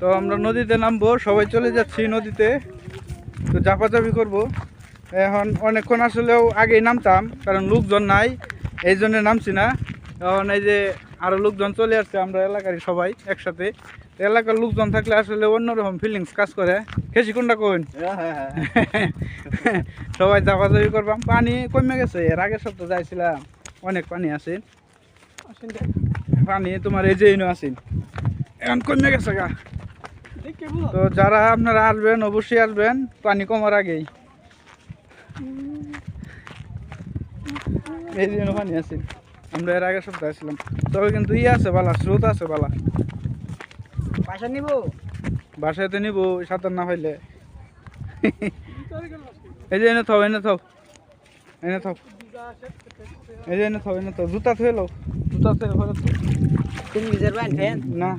তো আমরা নদীতে নামবো, সবাই চলে যাচ্ছি নদীতে। তো ঝাপাঝাপি করবো এখন। অনেকক্ষণ আসলেও আগেই নামতাম, কারণ লোকজন নাই, এই জন্য নামছি না। এখন এই যে আরো লোকজন চলে আসছে, আমরা এলাকারই সবাই একসাথে। এলাকার লোকজন থাকলে আসলে অন্যরকম ফিলিংস কাজ করে। খেসি কোনটা কোন সবাই ঝাপাঝাপি করবাম। পানি কমে গেছে, এর আগের সপ্তাহে যাইছিলাম, অনেক পানি আছে। পানি তোমার এই যে আসেন, এখন কমে গেছে গা। তো যারা আপনারা আসবেন অবশ্যই আসবেন পানি কমার আগেই। এই যে পানি আছে, আমরা এর আগের সপ্তাহে আসছিলাম। তবে কিন্তু আছে বালা, স্রোত আছে বালা। বাসা নিব, বাসাতে নিব সাঁতার না হইলে। এই যে এনে থাও, এনে থাও, এনে থাও, এই যে এনে থাও, এনে থাও। জুতা থুয়ে লো, জুতা থুয়ে ঘরে। তুমি নিজের বাইন ফ্যান না